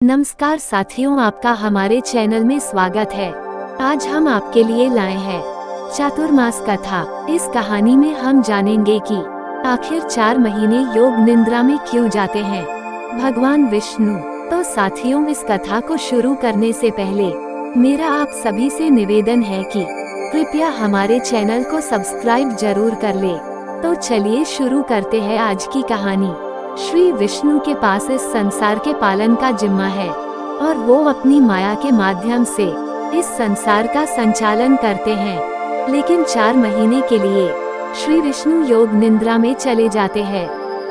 नमस्कार साथियों, आपका हमारे चैनल में स्वागत है। आज हम आपके लिए लाए हैं चातुर्मास कथा। इस कहानी में हम जानेंगे कि आखिर 4 महीने योग निद्रा में क्यों जाते हैं भगवान विष्णु। तो साथियों, इस कथा को शुरू करने से पहले मेरा आप सभी से निवेदन है कि कृपया हमारे चैनल को सब्सक्राइब जरूर कर ले। तो चलिए शुरू करते हैं आज की कहानी। श्री विष्णु के पास इस संसार के पालन का जिम्मा है और वो अपनी माया के माध्यम से इस संसार का संचालन करते हैं। लेकिन 4 महीने के लिए श्री विष्णु योग निद्रा में चले जाते हैं।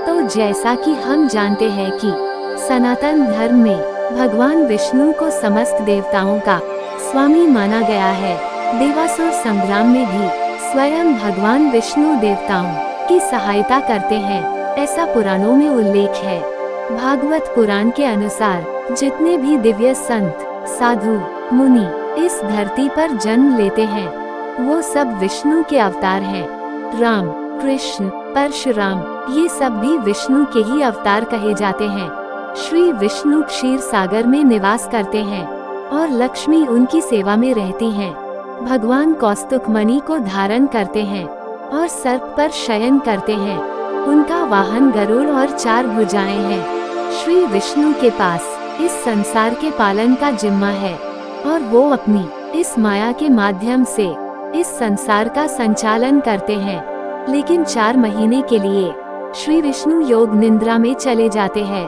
तो जैसा कि हम जानते हैं कि सनातन धर्म में भगवान विष्णु को समस्त देवताओं का स्वामी माना गया है। देवासुर संग्राम में भी स्वयं भगवान विष्णु देवताओं की सहायता करते हैं, ऐसा पुराणों में उल्लेख है। भागवत पुराण के अनुसार जितने भी दिव्य संत, साधु, मुनि इस धरती पर जन्म लेते हैं वो सब विष्णु के अवतार हैं। राम, कृष्ण, परशुराम ये सब भी विष्णु के ही अवतार कहे जाते हैं। श्री विष्णु क्षीर सागर में निवास करते हैं और लक्ष्मी उनकी सेवा में रहती हैं। भगवान कौस्तुभ मणि को धारण करते हैं और सर्प पर शयन करते हैं। उनका वाहन गरुड़ और 4 भुजाएं हैं। श्री विष्णु के पास इस संसार के पालन का जिम्मा है और वो अपनी इस माया के माध्यम से इस संसार का संचालन करते हैं। लेकिन 4 महीने के लिए श्री विष्णु योग निद्रा में चले जाते हैं।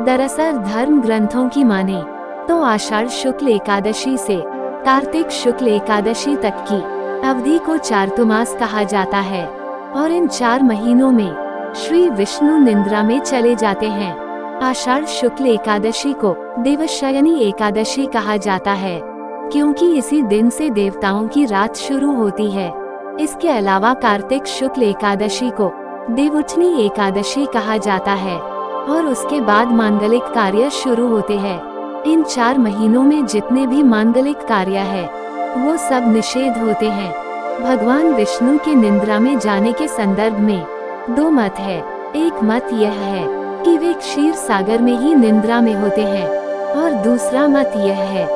दरअसल धर्म ग्रंथों की माने तो आषाढ़ शुक्ल एकादशी से कार्तिक शुक्ल एकादशी तक की अवधि को चातुर्मास कहा जाता है और इन 4 महीनों में श्री विष्णु निद्रा में चले जाते हैं। आषाढ़ शुक्ल एकादशी को देवशयनी एकादशी कहा जाता है क्योंकि इसी दिन से देवताओं की रात शुरू होती है। इसके अलावा कार्तिक शुक्ल एकादशी को देवउठनी एकादशी कहा जाता है और उसके बाद मांगलिक कार्य शुरू होते हैं। इन 4 महीनों में जितने भी मांगलिक कार्य है वो सब निषेध होते हैं। भगवान विष्णु के निद्रा में जाने के संदर्भ में 2 मत है। एक मत यह है कि वे क्षीर सागर में ही निद्रा में होते हैं और दूसरा मत यह है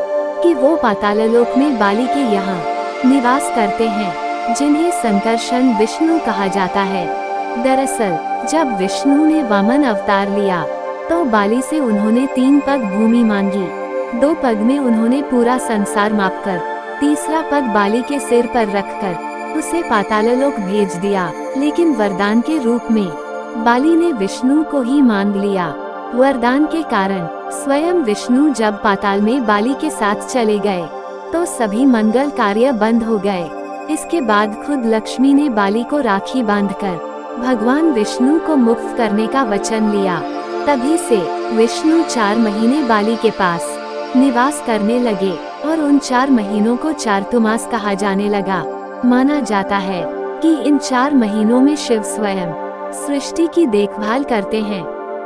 कि वो पाताललोक में बाली के यहाँ निवास करते हैं, जिन्हें संकर्षण विष्णु कहा जाता है। दरअसल जब विष्णु ने वामन अवतार लिया तो बाली से उन्होंने 3 पग भूमि मांगी। 2 पग में उन्होंने पूरा संसार मापकर, तीसरा पग बाली के सिर पर रखकर उसे पाताललोक भेज दिया। लेकिन वरदान के रूप में बाली ने विष्णु को ही मांग लिया। वरदान के कारण स्वयं विष्णु जब पाताल में बाली के साथ चले गए तो सभी मंगल कार्य बंद हो गए। इसके बाद खुद लक्ष्मी ने बाली को राखी बांधकर भगवान विष्णु को मुक्त करने का वचन लिया। तभी से विष्णु 4 महीने बाली के पास निवास करने लगे और उन 4 महीनों को चातुर्मास कहा जाने लगा। माना जाता है कि इन 4 महीनों में शिव स्वयं सृष्टि की देखभाल करते हैं।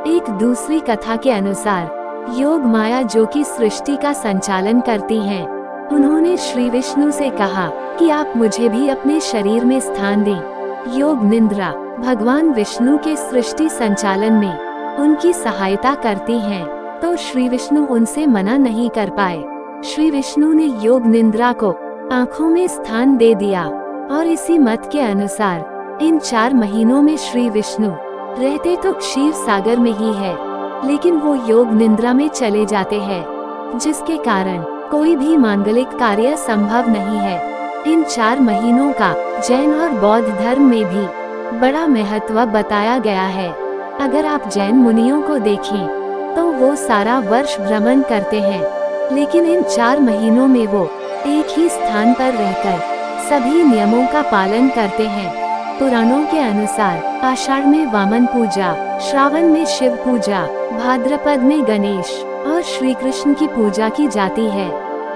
एक दूसरी कथा के अनुसार योग माया जो कि सृष्टि का संचालन करती हैं, उन्होंने श्री विष्णु से कहा कि आप मुझे भी अपने शरीर में स्थान दें। योग निद्रा भगवान विष्णु के सृष्टि संचालन में उनकी सहायता करती हैं, तो श्री विष्णु उनसे मना नहीं कर पाए। श्री विष्णु ने योग निद्रा को आँखों में स्थान दे दिया और इसी मत के अनुसार इन 4 महीनों में श्री विष्णु रहते तो क्षीर सागर में ही है, लेकिन वो योग निद्रा में चले जाते हैं, जिसके कारण कोई भी मांगलिक कार्य संभव नहीं है। इन 4 महीनों का जैन और बौद्ध धर्म में भी बड़ा महत्व बताया गया है। अगर आप जैन मुनियों को देखें तो वो सारा वर्ष भ्रमण करते हैं, लेकिन इन 4 महीनों में वो एक ही स्थान पर रहकर सभी नियमों का पालन करते हैं। पुराणों के अनुसार आषाढ़ में वामन पूजा, श्रावण में शिव पूजा, भाद्रपद में गणेश और श्री कृष्ण की पूजा की जाती है।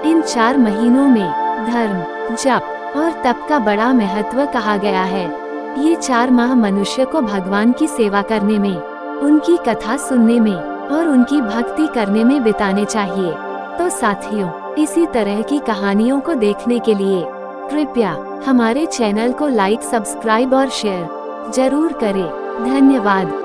इन 4 महीनों में धर्म, जप और तप का बड़ा महत्व कहा गया है। ये 4 माह मनुष्य को भगवान की सेवा करने में, उनकी कथा सुनने में और उनकी भक्ति करने में बिताने चाहिए। तो साथियों, इसी तरह की कहानियों को देखने के लिए कृपया हमारे चैनल को लाइक, सब्सक्राइब और शेयर जरूर करें। धन्यवाद।